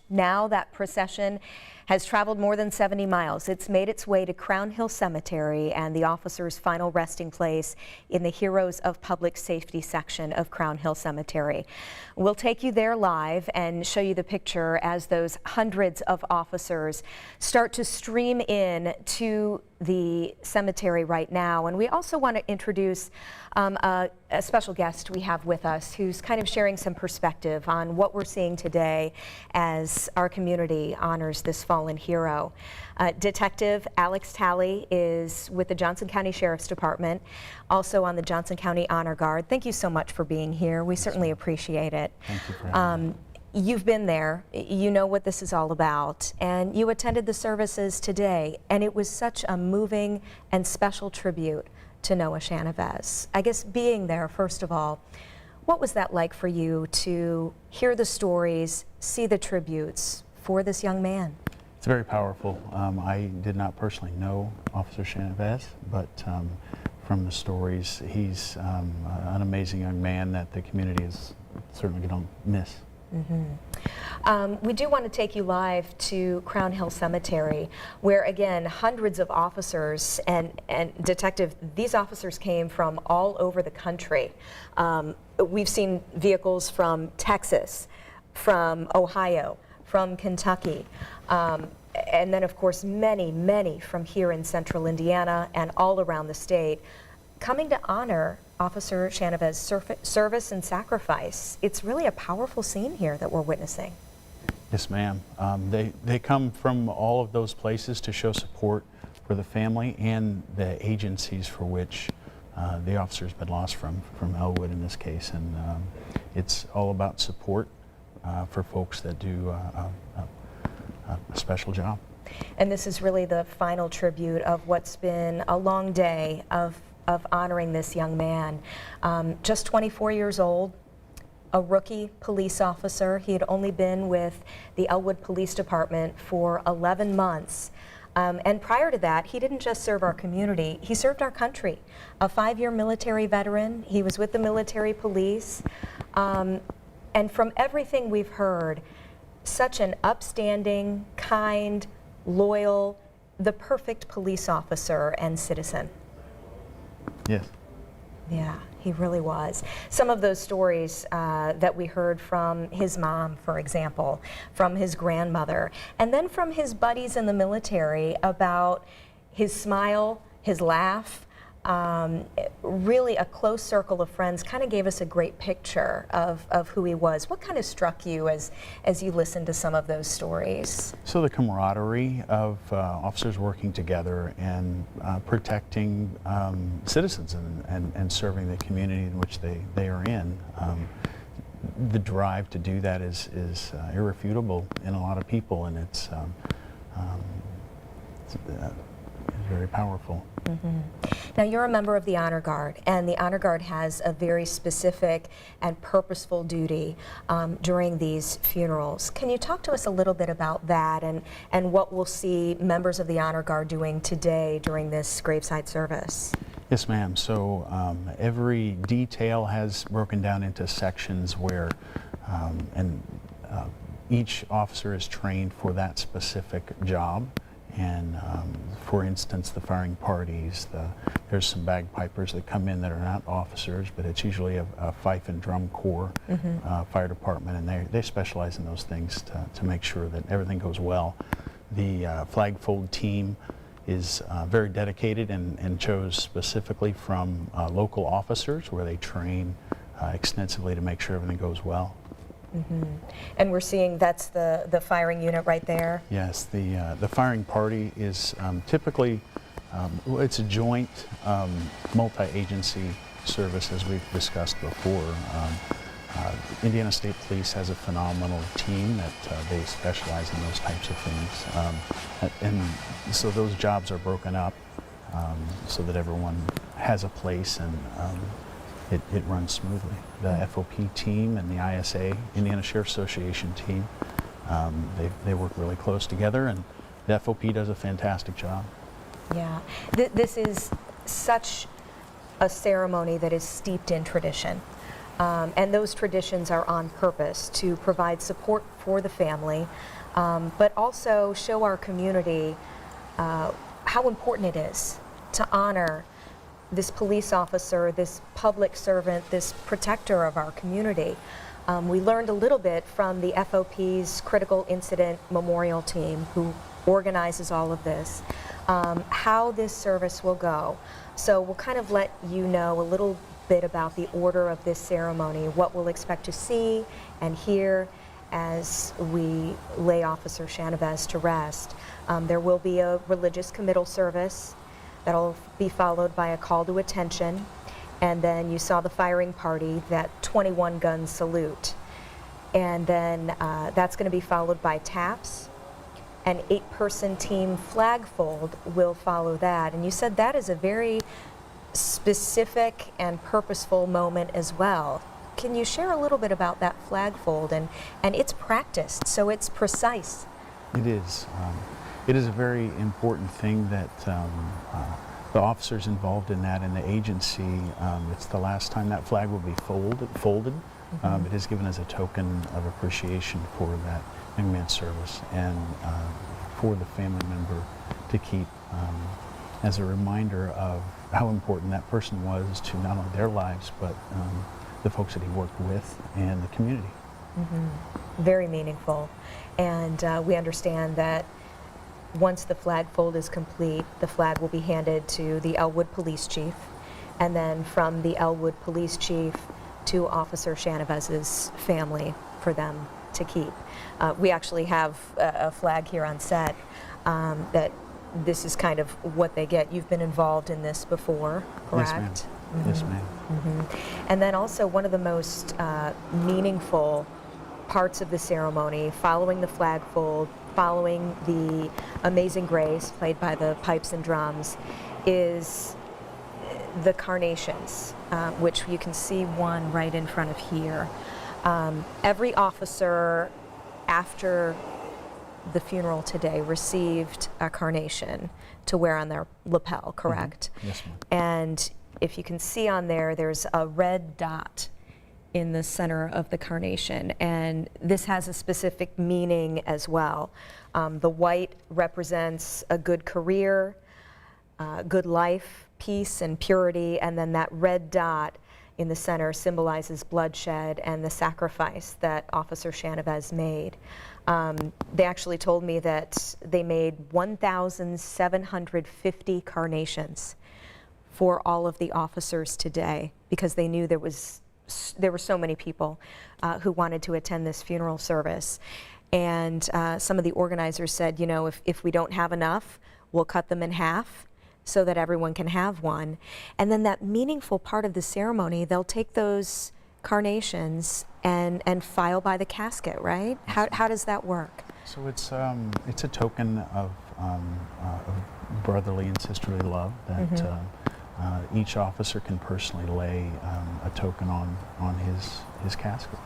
Now that procession has traveled more than 70 miles. It's made its way to Crown Hill Cemetery and the officers' final resting place in the Heroes of Public Safety section of Crown Hill Cemetery. We'll take you there live and show you the picture as those hundreds of officers start to stream in to the cemetery right now. And we also want to introduce a special guest we have with us who's kind of sharing some perspective on what we're seeing today as our community honors this fallen hero. Detective Alex Talley is with the Johnson County Sheriff's Department, also on the Johnson County Honor Guard. Thank you so much for being here. We certainly appreciate it. Thank you for having me. You've been there, you know what this is all about, and you attended the services today, and it was such a moving and special tribute to Noah Shahnavaz. I guess being there, first of all, what was that like for you to hear the stories, see the tributes for this young man? It's very powerful. I did not personally know Officer Shahnavaz, but from the stories, he's an amazing young man that the community is certainly going to miss. We do want to take you live to Crown Hill Cemetery, where again hundreds of officers and detective, these officers came from all over the country. We've seen vehicles from Texas, from Ohio, from Kentucky, and then of course many from here in central Indiana and all around the state, coming to honor Officer Shahnavaz's service and sacrifice. It's really a powerful scene here that we're witnessing. Yes, ma'am. They come from all of those places to show support for the family and the agencies for which the officer's been lost from Elwood in this case. And it's all about support for folks that do a special job. And this is really the final tribute of what's been a long day of honoring this young man. Just 24 years old, a rookie police officer. He had only been with the Elwood Police Department for 11 months. And prior to that, he didn't just serve our community, he served our country. A 5-year military veteran, he was with the military police. And from everything we've heard, such an upstanding, kind, loyal, the perfect police officer and citizen. Yes. Yeah, he really was. Some of those stories that we heard from his mom, for example, from his grandmother, and then from his buddies in the military about his smile, his laugh, really a close circle of friends, kind of gave us a great picture of who he was. What kind of struck you as you listened to some of those stories? So the camaraderie of officers working together and protecting citizens and serving the community in which they are in. The drive to do that is irrefutable in a lot of people, and it's very powerful. Now, you're a member of the Honor Guard, and the Honor Guard has a very specific and purposeful duty during these funerals. Can you talk to us a little bit about that and what we'll see members of the Honor Guard doing today during this graveside service? Yes, ma'am. So every detail has broken down into sections where each officer is trained for that specific job. And for instance, the firing parties, there's some bagpipers that come in that are not officers, but it's usually a fife and drum corps fire department, and they specialize in those things to make sure that everything goes well. The flag fold team is very dedicated and chose specifically from local officers where they train extensively to make sure everything goes well. And we're seeing that's the firing unit right there? Yes, the firing party is typically, it's a joint multi-agency service, as we've discussed before. Indiana State Police has a phenomenal team that they specialize in those types of things. And so those jobs are broken up so that everyone has a place and it runs smoothly. The FOP team and the ISA, Indiana Sheriff Association team, they work really close together, and the FOP does a fantastic job. Yeah, this is such a ceremony that is steeped in tradition. And those traditions are on purpose to provide support for the family, but also show our community how important it is to honor this police officer, this public servant, this protector of our community. We learned a little bit from the FOP's Critical Incident Memorial Team, who organizes all of this, how this service will go. So we'll kind of let you know a little bit about the order of this ceremony, what we'll expect to see and hear as we lay Officer Shahnavaz to rest. There will be a religious committal service that'll be followed by a call to attention, and then you saw the firing party, that 21-gun salute. And then that's going to be followed by taps. An 8-person team flag fold will follow that. And you said that is a very specific and purposeful moment as well. Can you share a little bit about that flag fold? And it's practiced, so it's precise. It is. It is a very important thing that the officers involved in that and the agency, it's the last time that flag will be folded. It is given as a token of appreciation for that young man's service and for the family member to keep as a reminder of how important that person was to not only their lives, but the folks that he worked with and the community. Very meaningful. And we understand that once the flag fold is complete, the flag will be handed to the Elwood Police Chief, and then from the Elwood Police Chief to Officer Shahnavaz's family for them to keep. We actually have a flag here on set that this is kind of what they get. You've been involved in this before, correct? Yes, ma'am. And then also one of the most meaningful parts of the ceremony, following the flag fold, following the Amazing Grace played by the pipes and drums, is the carnations, which you can see one right in front of here. Every officer after the funeral today received a carnation to wear on their lapel, correct? Yes, ma'am. And if you can see on there, there's a red dot in the center of the carnation, and this has a specific meaning as well. The white represents a good career, good life, peace and purity, and then that red dot in the center symbolizes bloodshed and the sacrifice that Officer Shahnavaz made. They actually told me that they made 1,750 carnations for all of the officers today because they knew there were so many people who wanted to attend this funeral service. And some of the organizers said, you know, if we don't have enough, we'll cut them in half so that everyone can have one. And then that meaningful part of the ceremony, they'll take those carnations and file by the casket, right? How does that work? So it's a token of brotherly and sisterly love that each officer can personally lay a token on his casket.